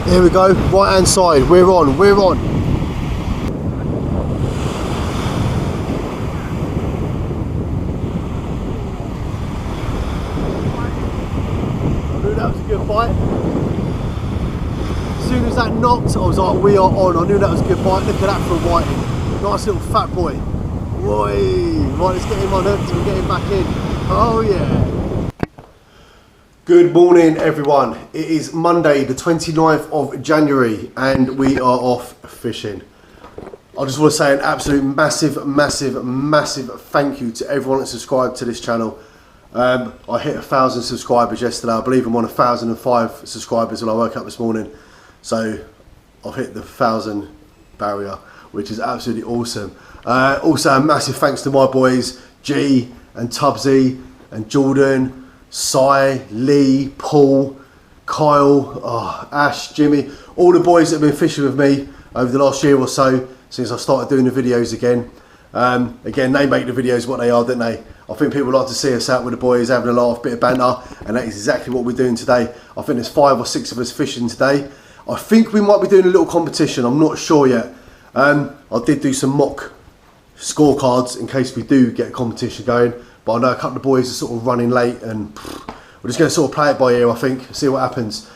Here we go, right hand side, we're on. I knew that was a good bite. As soon as that knocked, I was like, we are on. I knew that was a good bite. Look at that for a whiting. Nice little fat boy. Whey! Right, let's get him on hooked and get him back in. Oh yeah. Good morning everyone. It is Monday the 29th of January and we are off fishing. I just want to say an absolute massive thank you to everyone that subscribed to this channel. I hit 1,000 subscribers yesterday. I believe I'm on 1,005 subscribers when I woke up this morning. So I've hit the 1,000 barrier, which is absolutely awesome. Also a massive thanks to my boys G and Tubbsy and Jordan, Cy, Lee, Paul, Kyle, Ash, Jimmy, all the boys that have been fishing with me over the last year or so since I started doing the videos again. Again, they make the videos what they are, don't they? I think people like to see us out with the boys having a laugh, bit of banter, and that is exactly what we're doing today. I think there's 5 or 6 of us fishing today. I think we might be doing a little competition, I'm not sure yet. I did do some mock scorecards in case we do get a competition going, but I know a couple of boys are sort of running late and we're just going to sort of play it by ear, I think, see what happens.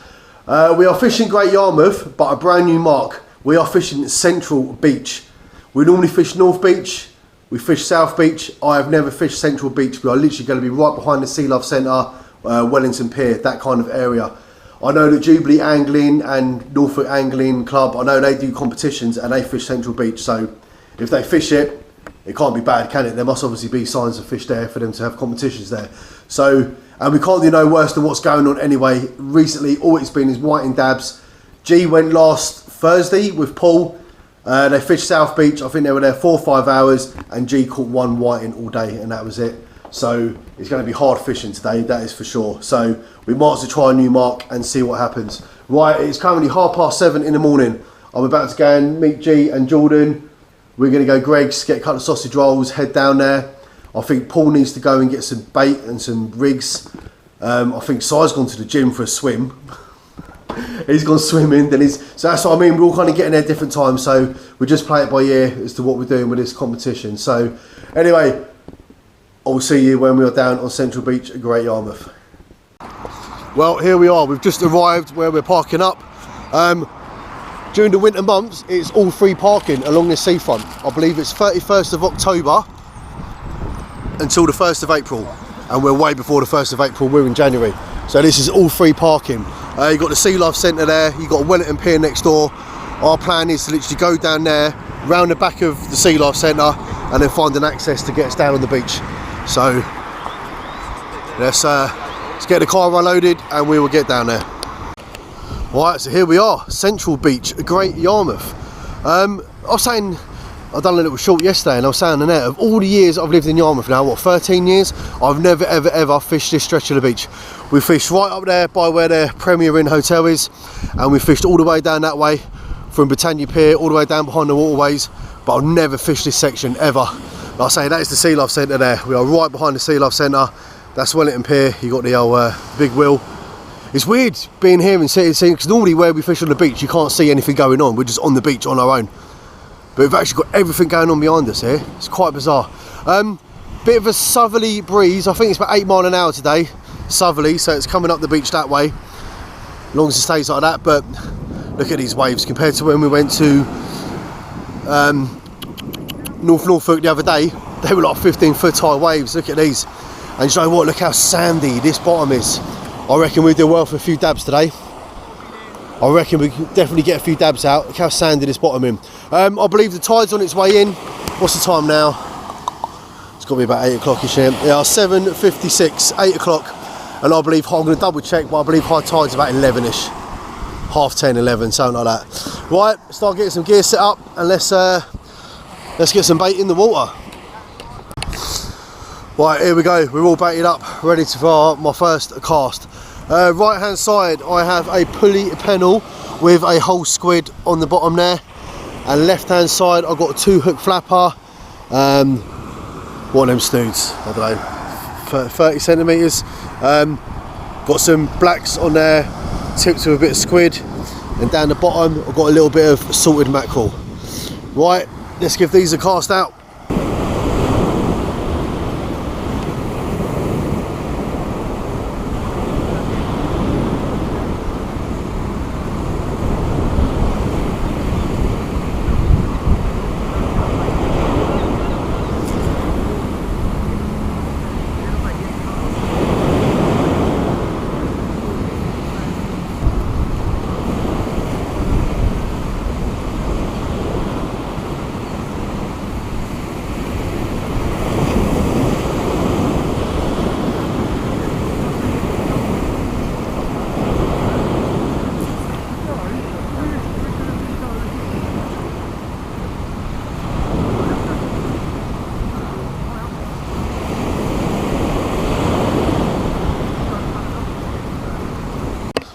We are fishing Great Yarmouth, but a brand new mark. We are fishing Central Beach. We normally fish North Beach, we fish South Beach. I have never fished Central Beach. We are literally going to be right behind the Sea Love Centre, Wellington Pier, that kind of area. I know that Jubilee Angling and Norfolk Angling Club, I know they do competitions and they fish Central Beach, so if they fish it, it can't be bad, can it? There must obviously be signs of fish there for them to have competitions there. So, and we can't do no worse than what's going on anyway. Recently, all it's been is whiting dabs. G went last Thursday with Paul. They fished South Beach. I think they were there 4 or 5 hours, and G caught 1 whiting all day, and that was it. So it's going to be hard fishing today, that is for sure. So we might as well try a new mark and see what happens. Right, it's currently 7:30 in the morning. I'm about to go and meet G and Jordan. We're going to go Greg's, get a couple of sausage rolls, head down there. I think Paul needs to go and get some bait and some rigs. I think Si's gone to the gym for a swim. He's gone swimming. So that's what I mean, we're all kind of getting there at different times. So we just play it by ear as to what we're doing with this competition. So anyway, I'll see you when we are down on Central Beach at Great Yarmouth. Well, here we are. We've just arrived where we're parking up. During the winter months, it's all free parking along the seafront. I believe it's 31st of October until the 1st of April. And we're way before the 1st of April, we're in January. So this is all free parking. You've got the Sea Love Centre there, you've got Wellington Pier next door. Our plan is to literally go down there, round the back of the Sea Love Centre, and then find an access to get us down on the beach. So let's get the car unloaded and we will get down there. Right, so here we are, Central Beach, Great Yarmouth. I was saying, I've done a little short yesterday and I was saying on the net, of all the years I've lived in Yarmouth now, what, 13 years, I've never ever fished this stretch of the beach. We fished right up there by where the Premier Inn Hotel is, and we fished all the way down that way from Britannia Pier, all the way down behind the waterways, but I've never fished this section ever. Like I say, that is the Sea Love Centre there. We are right behind the Sea Love Centre. That's Wellington Pier. You got the old big wheel. It's weird being here and seeing, because normally where we fish on the beach, you can't see anything going on. We're just on the beach on our own. But we've actually got everything going on behind us here. It's quite bizarre. Bit of a southerly breeze. I think it's about 8 miles an hour today. Southerly, so it's coming up the beach that way. As long as it stays like that. But look at these waves compared to when we went to Norfolk the other day. They were like 15-foot high waves. Look at these. And you know what? Look how sandy this bottom is. I reckon we do well for a few dabs today. I reckon we can definitely get a few dabs out. Look how sandy this bottom is. I believe the tide's on its way in. What's the time now? It's got to be about 8 o'clock-ish here. Yeah, 7:56, 8 o'clock. And I believe, I'm going to double check, but I believe high tide's about 11-ish. 10:30, 11, something like that. Right, start getting some gear set up and let's get some bait in the water. Right, here we go. We're all baited up, ready for my first cast. Right hand side, I have a pulley pennel with a whole squid on the bottom there. And left hand side, I've got a 2-hook flapper. One of them snoods, I don't know, 30 centimetres. Got some blacks on there, tipped with a bit of squid. and down the bottom I've got a little bit of salted mackerel. Right, let's give these a cast out.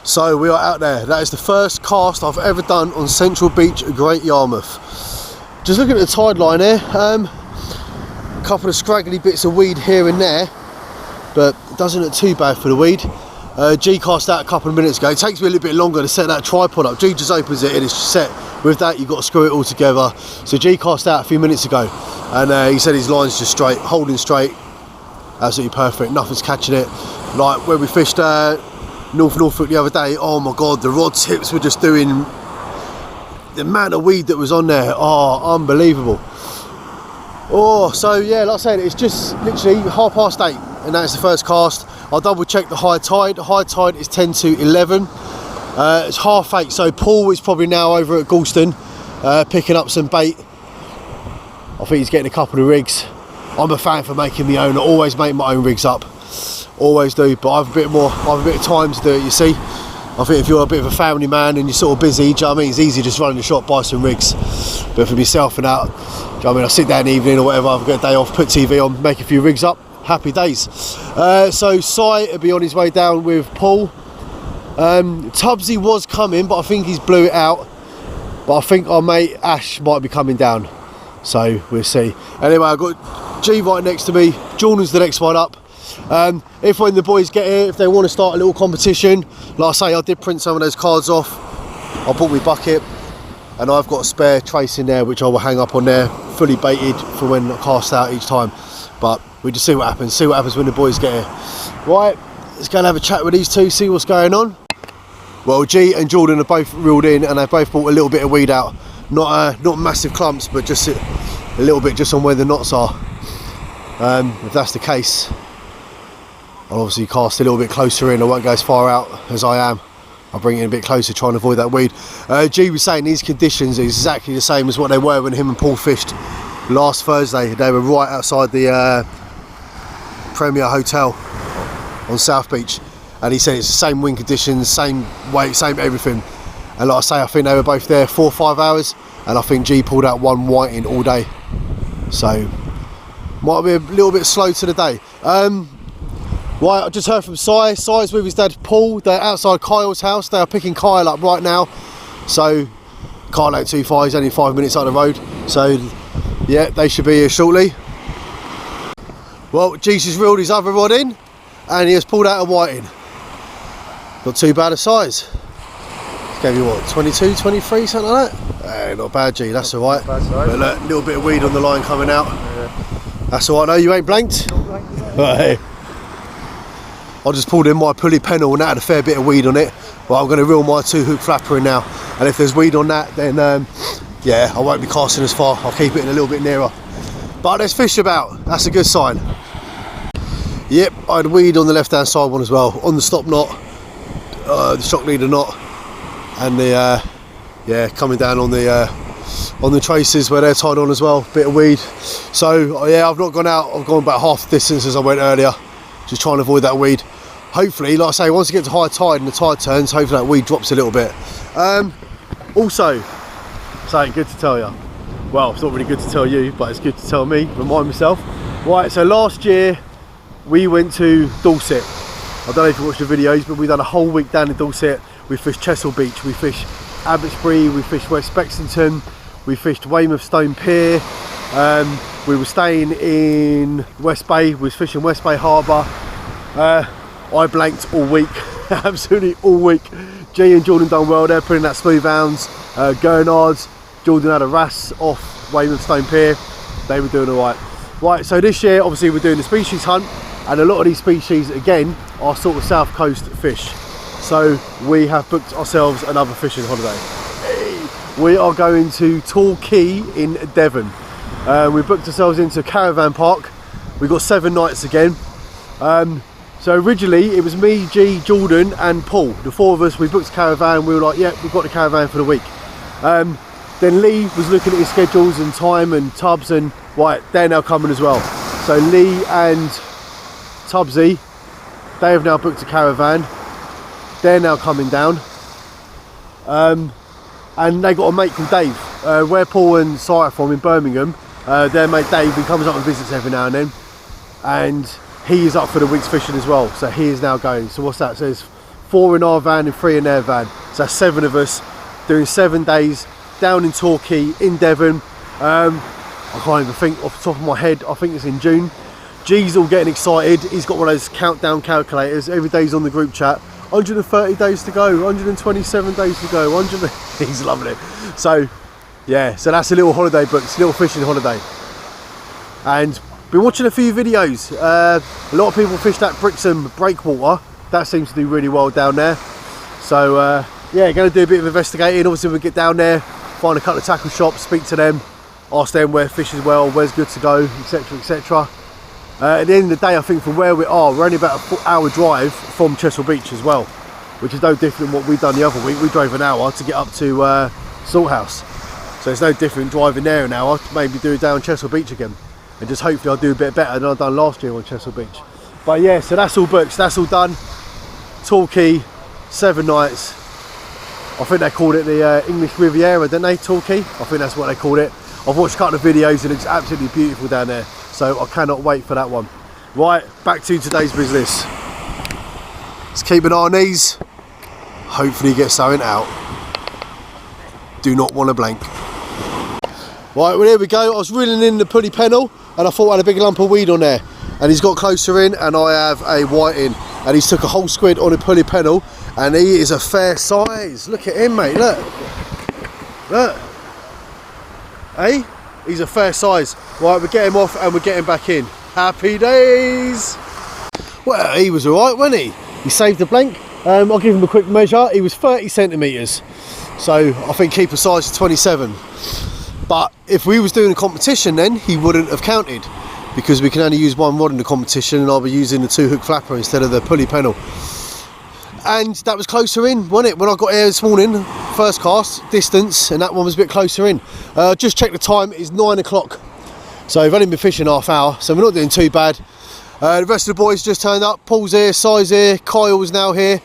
So we are out there. That is the first cast I've ever done on Central Beach, Great Yarmouth. Just looking at the tide line here, a couple of scraggly bits of weed here and there, but it doesn't look too bad for the weed. G cast out a couple of minutes ago. It takes me a little bit longer to set that tripod up. G just opens it and it's set. With that you've got to screw it all together. So G cast out a few minutes ago and he said his line's just straight, holding straight, absolutely perfect, nothing's catching it. Like when we fished Norfolk the other day, oh my god, the rod tips were just doing, the amount of weed that was on there, oh, unbelievable. Oh, so yeah, like I said, it's just literally 8:30 and that's the first cast. I'll double check the high tide. The high tide is 10 to 11. It's 8:30, so Paul is probably now over at Galston picking up some bait. I think he's getting a couple of rigs. I'm a fan for making my own. I always make my own rigs up. Always do, but I have a bit of time to do it, you see. I think if you're a bit of a family man and you're sort of busy, do you know what I mean? It's easy just running the shop, buy some rigs. But for myself and out, do you know what I mean? I sit down in the evening or whatever, I've got a day off, put TV on, make a few rigs up, happy days. So Si will be on his way down with Paul. Tubbsy was coming, but I think he's blew it out. But I think our mate Ash might be coming down. So we'll see. Anyway, I've got G right next to me. Jordan's the next one up. If when the boys get here, if they want to start a little competition, like I say, I did print some of those cards off. I bought my bucket and I've got a spare trace in there which I will hang up on there, fully baited for when I cast out each time. But we just see what happens when the boys get here. Right, let's go and have a chat with these two, see what's going on. Well, G and Jordan are both reeled in and they both brought a little bit of weed out. Not massive clumps, but just a little bit just on where the knots are. If that's the case, I'll obviously cast a little bit closer in. I won't go as far out as I am. I'll bring it in a bit closer, trying to avoid that weed. G was saying these conditions are exactly the same as what they were when him and Paul fished last Thursday. They were right outside the Premier Hotel on South Beach. And he said it's the same wind conditions, same weight, same everything. And like I say, I think they were both there 4 or 5 hours. And I think G pulled out one whiting all day. So, might be a little bit slow to the day. Right, I just heard from Si. Si's with his dad Paul. They're outside Kyle's house. They are picking Kyle up right now. So Kyle ain't too far, he's only 5 minutes up the road. So yeah, they should be here shortly. Well, G's just reeled his other rod in and he has pulled out a whiting. Not too bad a size. Gave you what, 22, 23, something like that? Not bad, G, that's alright. But look, a little bit of weed on the line coming out. Yeah. That's alright, no, you ain't blanked? Right. I just pulled in my pulley pennel and that had a fair bit of weed on it. But I'm going to reel my 2-hook flapper in now. And if there's weed on that, then yeah, I won't be casting as far. I'll keep it in a little bit nearer. But there's fish about, that's a good sign. Yep, I had weed on the left hand side one as well. On the stop knot, the shock leader knot. And the, yeah, coming down on the traces where they're tied on as well, bit of weed. So yeah, I've not gone out, I've gone about half the distance as I went earlier. Just trying to avoid that weed. Hopefully, like I say, once you get to high tide and the tide turns, hopefully that weed drops a little bit. Also, something good to tell you. Well, it's not really good to tell you, but it's good to tell me, remind myself. Right, so last year we went to Dorset. I don't know if you watched the videos, but we done a whole week down in Dorset. We fished Chesil Beach, we fished Abbotsbury, we fished West Bexington, we fished Weymouth Stone Pier. We were staying in West Bay, we was fishing West Bay Harbour. I blanked all week, absolutely all week. G and Jordan done well there, putting that smooth hounds, Gurnards. Jordan had a Ras off Weymouth Stone Pier. They were doing all right. Right, so this year, obviously, we're doing the species hunt, and a lot of these species, again, are sort of south coast fish. So we have booked ourselves another fishing holiday. We are going to Torquay in Devon. We booked ourselves into a caravan park. We've got 7 nights again. So originally it was me, G, Jordan and Paul. The 4 of us, we booked a caravan. We were like, yeah, we've got the caravan for the week. Then Lee was looking at his schedules and time and Tubbs, and right, they're now coming as well. So Lee and Tubbsy, they have now booked a caravan. They're now coming down. And they got a mate called Dave. Where Paul and Si are from in Birmingham, their mate Dave, he comes up and visits every now and then. And he is up for the week's fishing as well. So he is now going. So what's that? So there's 4 in our van and 3 in their van. So that's 7 of us doing 7 days down in Torquay in Devon. I can't even think off the top of my head. I think it's in June. G's all getting excited. He's got one of those countdown calculators. Every day's on the group chat. 130 days to go, 127 days to go, he's loving it. So yeah, so that's a little holiday book, it's a little fishing holiday. And been watching a few videos. A lot of people fish that Brixham breakwater. That seems to do really well down there. So yeah, going to do a bit of investigating. Obviously we'll get down there, find a couple of tackle shops, speak to them, ask them where fish is well, where's good to go, etc, etc. At the end of the day, I think from where we are, we're only about an hour drive from Chesil Beach as well, which is no different than what we've done the other week. We drove an hour to get up to Salthouse, so it's no different driving there an hour to maybe do it down Chesil Beach again, and just hopefully I'll do a bit better than I've done last year on Chesil Beach. But yeah, so that's all booked, that's all done. Torquay, 7 nights. I think they called it the English Riviera, didn't they, Torquay? I think that's what they called it. I've watched a couple of videos and it's absolutely beautiful down there. So I cannot wait for that one. Right, back to today's business. Let's keep an eye on these. Hopefully get something out. Do not want to blank. Right, well here we go. I was reeling in the pulley pennel and I thought I had a big lump of weed on there. And he's got closer in and I have a white in. And he's took a whole squid on a pulley pennel and he is a fair size. Look at him, mate, look. Look. Hey? He's a fair size. Right, we're getting him off and we're getting back in. Happy days. Well, he was alright, wasn't he? He saved the blank. I'll give him a quick measure. He was 30 centimetres. So I think keeper size is 27. But if we was doing a competition then, he wouldn't have counted. Because we can only use 1 rod in the competition and I'll be using the 2 hook flapper instead of the pulley pennel. And that was closer in, wasn't it? When I got here this morning, first cast, distance, and that one was a bit closer in. Just check the time, it's 9 o'clock. So we've only been fishing half hour, so we're not doing too bad. The rest of the boys just turned up. Paul's here, Si's here, Kyle's now here.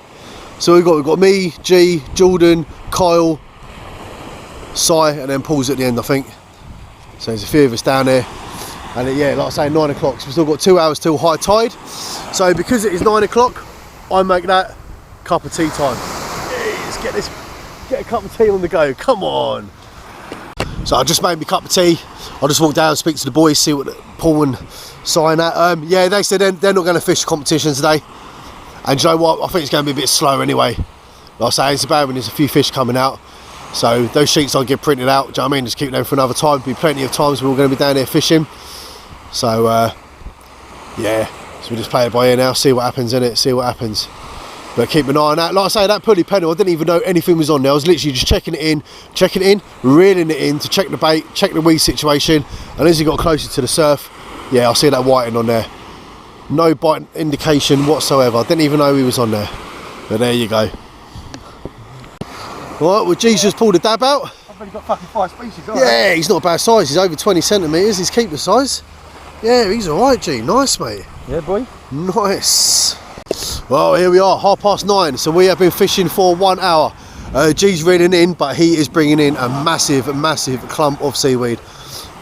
So we've got me, G, Jordan, Kyle, Si, and then Paul's at the end, I think. So there's a few of us down there. And yeah, like I say, 9 o'clock, so we've still got 2 hours till high tide. So because it is 9 o'clock, I make that cup of tea time. Let's get a cup of tea on the go, come on. So I just made me a cup of tea. I'll just walk down, speak to the boys, see what Paul and sign at. Yeah, they said they're not going to fish competition today. And you know what, I think it's going to be a bit slow anyway. Like I say, it's about when there's a few fish coming out. So those sheets I'll get printed out, do you know what I mean? Just keep them for another time. There'll be plenty of times we're all going to be down there fishing. So yeah, so we just play it by ear now, see what happens in it, see what happens. But keep an eye on that. Like I say, that pulley pennel, I didn't even know anything was on there. I was literally just checking it in, reeling it in to check the bait, check the weed situation. And as he got closer to the surf, yeah, I see that whiting on there. No bite indication whatsoever. I didn't even know he was on there. But there you go. Right, well, G's just pulled a dab out. I've only got fucking 5 species, yeah, he's not a bad size. He's over 20 centimetres. He's keeper size. Yeah, he's alright, G. Nice, mate. Yeah, boy. Nice. Well, here we are, 9:30. So we have been fishing for 1 hour. G's reeling in, but he is bringing in a massive clump of seaweed.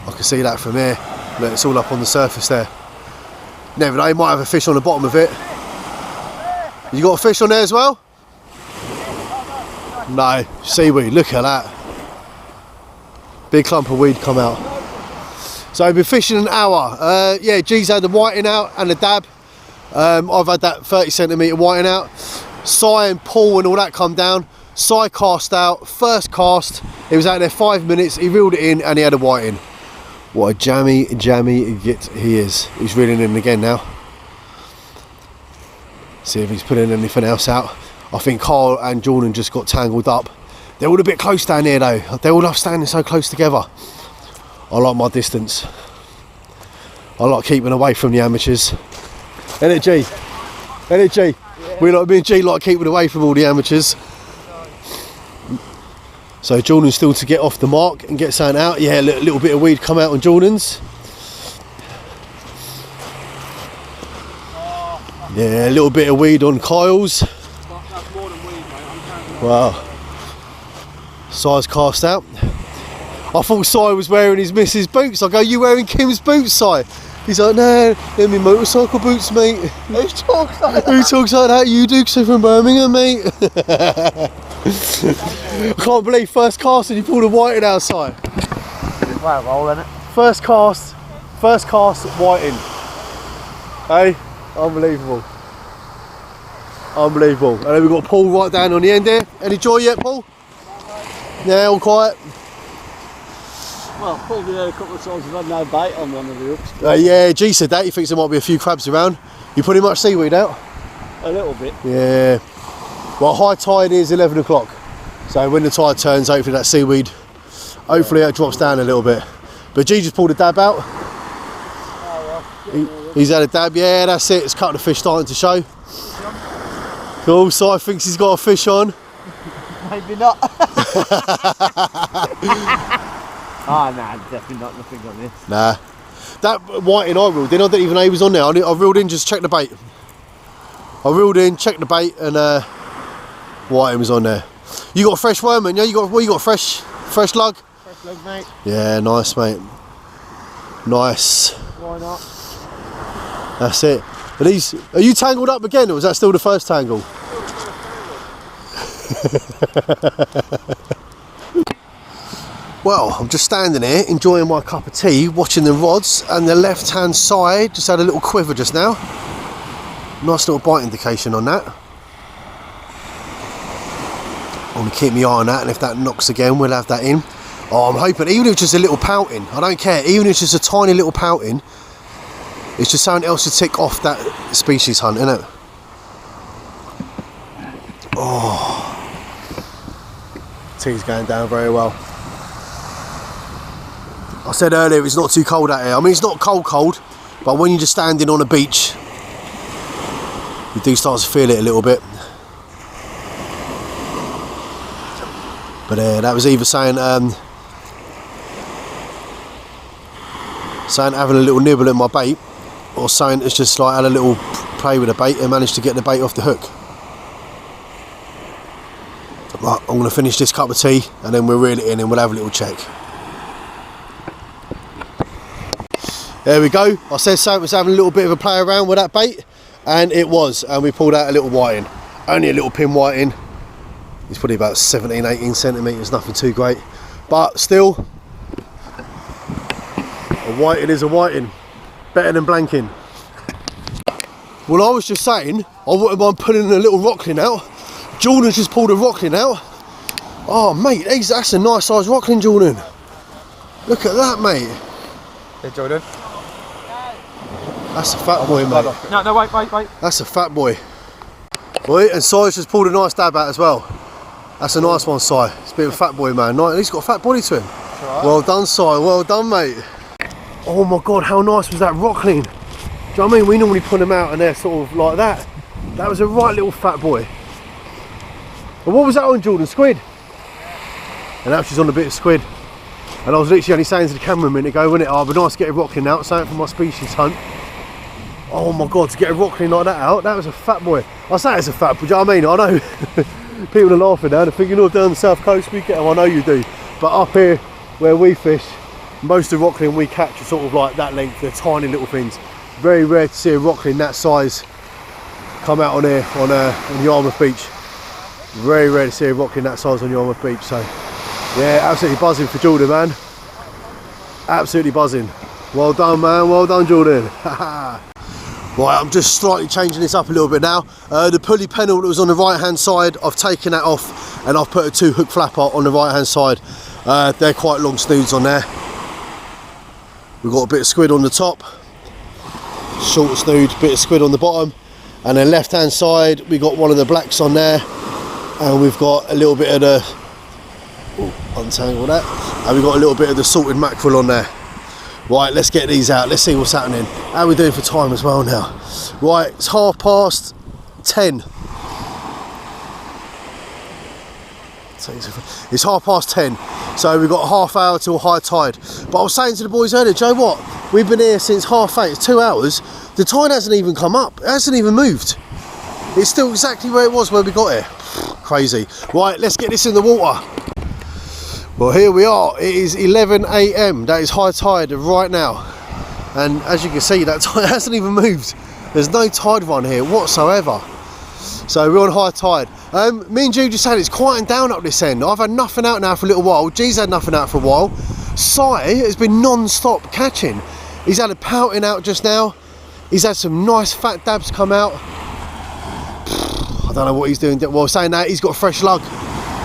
I can see that from here. Look, it's all up on the surface there. Never know, he might have a fish on the bottom of it. You got a fish on there as well? No, seaweed, look at that. Big clump of weed come out. So I've been fishing an hour. Yeah, G's had the whiting out and the dab. I've had that 30 centimetre whiting out. Si and Paul and all that come down. Si cast out, first cast, he was out there 5 minutes, he reeled it in and he had a whiting. What a jammy git he is. He's reeling in again now. See if he's putting anything else out. I think Carl and Jordan just got tangled up. They're all a bit close down here though. They all love standing so close together. I like my distance. I like keeping away from the amateurs. Ain't it, G? Ain't it, G? Yeah. Me and G like keeping away from all the amateurs. So Jordan's still to get off the mark and get something out. Yeah, a little bit of weed come out on Jordan's. Yeah, a little bit of weed on Kyle's. That's more than weed, mate. Wow. Si's cast out. I thought Si was wearing his missus' boots. I go, you wearing Kim's boots, Si? He's like, no, they're my motorcycle boots, mate. Who talks like that? Who talks like that? You do, 'cause I'm from Birmingham, mate. I can't believe first cast and you pulled a whiting outside. Wow, roll in it. First cast, whiting. Hey, unbelievable. Unbelievable. And then we've got Paul right down on the end there. Any joy yet, Paul? Yeah, all quiet. Well, probably a couple of times we've had no bait on one of the hooks. Yeah, G said that. He thinks there might be a few crabs around. You putting much seaweed out? A little bit. Yeah. Well, high tide is 11 o'clock. So when the tide turns, hopefully that seaweed, hopefully it drops down a little bit. But G just pulled a dab out. Oh, well. He's had a dab. Yeah, that's it. It's a couple of fish starting to show. Cool. Si thinks he's got a fish on. Maybe not. Oh, nah, definitely not. Nothing on this. Nah. That whiting I reeled in, I didn't even know he was on there. I reeled in, just checked the bait. I reeled in, checked the bait, and whiting was on there. You got a fresh worm, yeah? You got fresh lug? Fresh lug, mate. Yeah, nice, mate. Nice. Why not? That's it. Are you tangled up again, or was that still the first tangle? Well, I'm just standing here enjoying my cup of tea, watching the rods, and the left hand side just had a little quiver just now. Nice little bite indication on that. I'm going to keep my eye on that, and if that knocks again, we'll have that in. Oh, I'm hoping, even if it's just a little pouting, I don't care, even if it's just a tiny little pouting, it's just something else to tick off that species hunt, isn't it? Oh, tea's going down very well. I said earlier it's not too cold out here. I mean, it's not cold, but when you're just standing on a beach, you do start to feel it a little bit. But that was either saying having a little nibble at my bait, or saying it's just like had a little play with the bait and managed to get the bait off the hook. Right, I'm going to finish this cup of tea and then we'll reel it in and we'll have a little check. There we go. I said Sam was having a little bit of a play around with that bait, and it was, and we pulled out a little whiting. Only a little pin whiting. It's probably about 17, 18 centimetres, nothing too great. But still, a whiting is a whiting. Better than blanking. Well, I was just saying, I wouldn't mind pulling a little rockling out. Jordan's just pulled a rockling out. Oh, mate, that's a nice size rockling, Jordan. Look at that, mate. Hey, Jordan. That's a fat boy, mate. No, wait. That's a fat boy. Boy, and Si's just pulled a nice dab out as well. That's a nice one, Si. It's a bit of a fat boy, man. He's got a fat body to him. Right. Well done, Si. Well done, mate. Oh my God, how nice was that rockling? Do you know what I mean? We normally put them out and they're sort of like that. That was a right little fat boy. And what was that on, Jordan? Squid? Yeah. And now she's on a bit of squid. And I was literally only saying to the camera a minute ago, wasn't it? Oh, it'd be nice to get a rockling out, something for my species hunt. Oh my God, to get a rockling like that out, that was a fat boy. I say it's a fat boy, do you know what I mean? I know people are laughing now, they're thinking, oh, down the south coast we get them. I know you do. But up here where we fish, most of the rockling we catch are sort of like that length, they're tiny little things. Very rare to see a rockling that size come out on here on Yarmouth Beach. Very rare to see a rockling that size on Yarmouth Beach. So yeah, absolutely buzzing for Jordan, man. Absolutely buzzing. Well done, man. Well done, Jordan. Right, I'm just slightly changing this up a little bit now. The pulley panel that was on the right hand side, I've taken that off and I've put a 2 hook flapper on the right hand side. They're quite long snoods on there. We've got a bit of squid on the top, short snood, bit of squid on the bottom, and then left hand side we got one of the blacks on there, and we've got a little bit of the untangle that, and we've got a little bit of the salted mackerel on there. Right, let's get these out, let's see what's happening. How are we doing for time as well now? Right, it's 10:30. It's 10:30, so we've got a half hour till high tide. But I was saying to the boys earlier, Joe, what? We've been here since 8:30, it's 2 hours. The tide hasn't even come up, it hasn't even moved. It's still exactly where it was when we got here. Crazy. Right, let's get this in the water. Well, here we are. It is 11 AM. That is high tide right now. And as you can see, that tide hasn't even moved. There's no tide run here whatsoever. So we're on high tide. Me and Jude just said it's quieting down up this end. I've had nothing out now for a little while. G's had nothing out for a while. Si has been non-stop catching. He's had a pouting out just now. He's had some nice fat dabs come out. I don't know what he's doing. Well, saying that, he's got a fresh lug.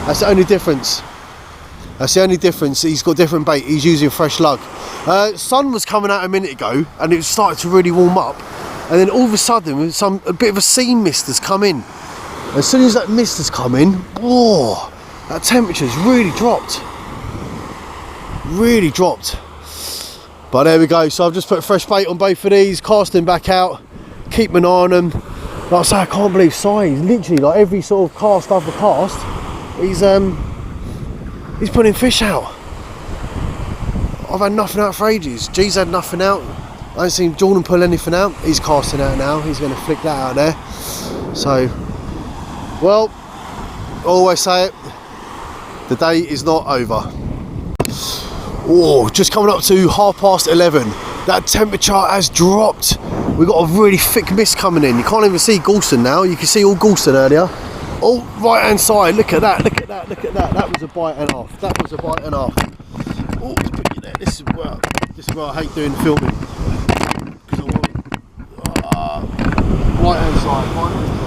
That's the only difference. That's the only difference. He's got different bait. He's using fresh lug. Sun was coming out a minute ago, and it started to really warm up. And then all of a sudden, a bit of a sea mist has come in. As soon as that mist has come in, whoa, that temperature's really dropped. Really dropped. But there we go. So I've just put fresh bait on both of these, casting back out, keep an eye on them. Like I say, I can't believe Si, literally like every sort of cast after cast, he's putting fish out. I've had nothing out for ages. G's had nothing out. I haven't seen Jordan pull anything out. He's casting out now. He's going to flick that out there. So, well, I always say it, the day is not over. Oh, just coming up to 11:30. That temperature has dropped. We've got a really thick mist coming in. You can't even see Goulston now. You can see all Goulston earlier. Oh, right hand side, look at that, look at that, look at that. That was a bite and a half. That was a bite and a half. Oh, this is where I hate doing filming. Because I want right hand side, right hand side.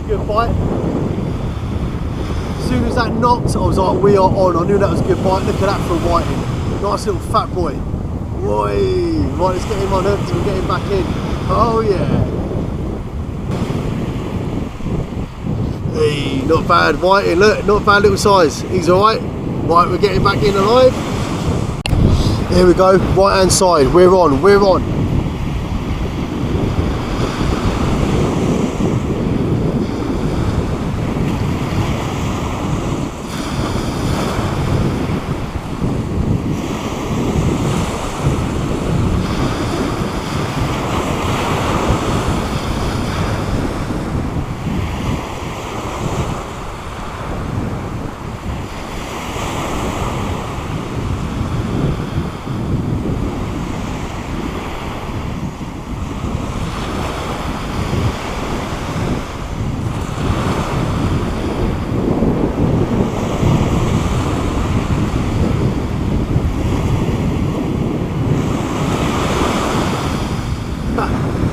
Good bite. As soon as that knocked, I was like, we are on. I knew that was a good bite. Look at that for a whiting. Nice little fat boy. Oi. Right, let's get him on hook and get him back in. Oh yeah. Hey, not bad whiting. Look, not bad little size. He's alright. Right, we're getting back in alive. Here we go. Right hand side. We're on. We're on.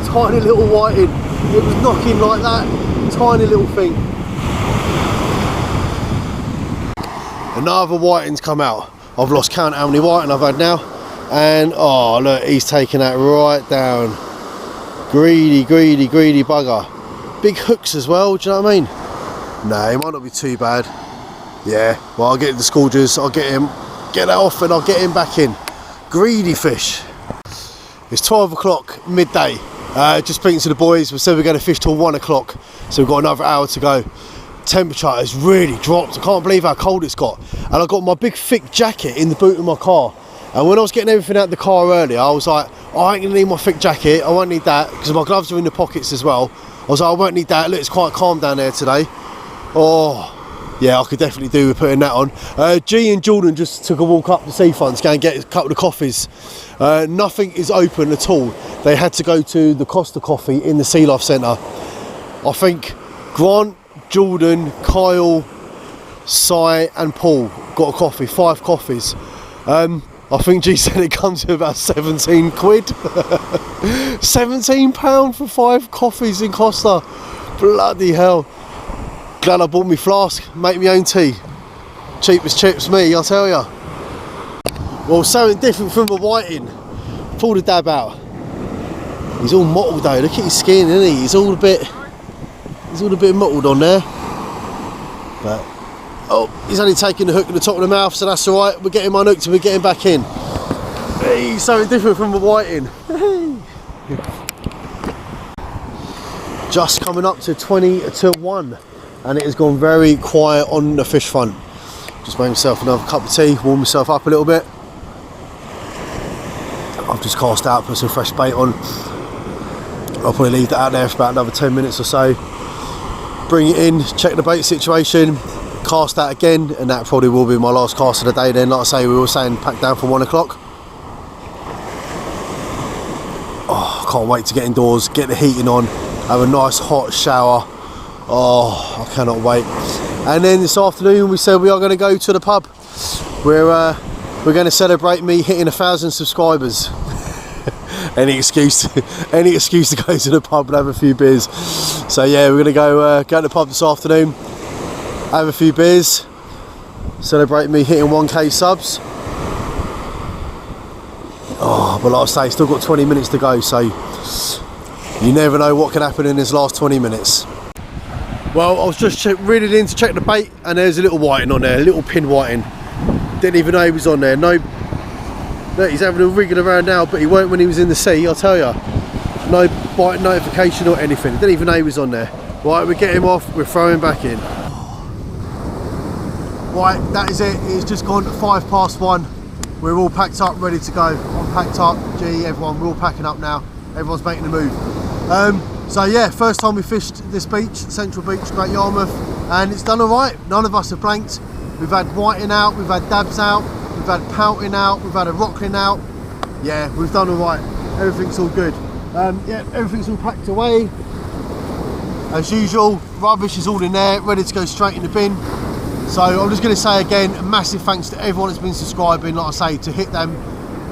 Tiny little whiting. It was knocking like that. Tiny little thing. Another whiting's come out. I've lost count how many whiting I've had now. And oh look, he's taking that right down. Greedy, greedy, greedy bugger. Big hooks as well, do you know what I mean? No, he might not be too bad. Yeah, well I'll get the scourgers, I'll get him, get that off and I'll get him back in. Greedy fish. It's 12 o'clock, midday. Just speaking to the boys, we said we're going to fish till 1 o'clock, so we've got another hour to go. temperature has really dropped. I can't believe how cold it's got. And I got my big thick jacket in the boot of my car. And when I was getting everything out of the car earlier, I was like, oh, I ain't gonna need my thick jacket. I won't need that because my gloves are in the pockets as well. I was like, I won't need that. Look, it's quite calm down there today. Oh, yeah, I could definitely do with putting that on. G and Jordan just took a walk up the seafront to go and get a couple of coffees. Nothing is open at all. They had to go to the Costa Coffee in the Sea Life Centre. I think Grant, Jordan, Kyle, Si and Paul got a coffee, 5 coffees. I think G said it comes to about 17 quid. £17 for 5 coffees in Costa. Bloody hell. Glad I bought me flask, make me own tea. Cheap as chips me, I'll tell ya. Well, something different from the whiting. Pull the dab out. He's all mottled though, look at his skin, isn't he? He's all a bit mottled on there. But oh, he's only taking the hook at the top of the mouth, so that's alright. We're getting unhooked and we're getting back in. Hey, something different from the whiting. Just coming up to 20 to 1, and it has gone very quiet on the fish front. Just made myself another cup of tea, warm myself up a little bit. I've just cast out, put some fresh bait on. I'll probably leave that out there for about another 10 minutes or so. Bring it in, check the bait situation, cast out again, and that probably will be my last cast of the day then. Like I say, we were saying pack down for 1 o'clock. Oh, I can't wait to get indoors, get the heating on, have a nice hot shower. Oh, I cannot wait. And then this afternoon we said we are going to go to the pub. We're going to celebrate me hitting 1,000 subscribers. any excuse to go to the pub and have a few beers. So yeah, we're going to go to the pub this afternoon, have a few beers, celebrate me hitting 1k subs. Oh, but like I say, still got 20 minutes to go, so you never know what can happen in this last 20 minutes. Well, I was just reeling in to check the bait, and there's a little whiting on there, a little pin whiting. Didn't even know he was on there. No, look, he's having a wriggling around now, but he weren't when he was in the sea, I'll tell you. No bite notification or anything. Didn't even know he was on there. Right, we get him off, we're throwing back in. Right, that is it. It's just gone 1:05. We're all packed up, ready to go. I'm packed up, G, everyone, we're all packing up now. Everyone's making a move. So yeah, first time we fished this beach, Central Beach, Great Yarmouth, and it's done all right. None of us have blanked. We've had whiting out, we've had dabs out, we've had pouting out, we've had a rockling out. Yeah, we've done all right. Everything's all good. Yeah, everything's all packed away. As usual, rubbish is all in there, ready to go straight in the bin. So I'm just going to say again, a massive thanks to everyone that's been subscribing. Like I say, to hit them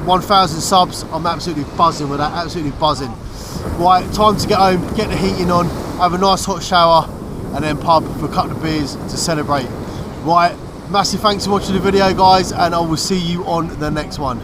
1,000 subs, I'm absolutely buzzing with that, absolutely buzzing. Right, time to get home, get the heating on, have a nice hot shower, and then pub for a couple of beers to celebrate. Right, massive thanks for watching the video, guys, and I will see you on the next one.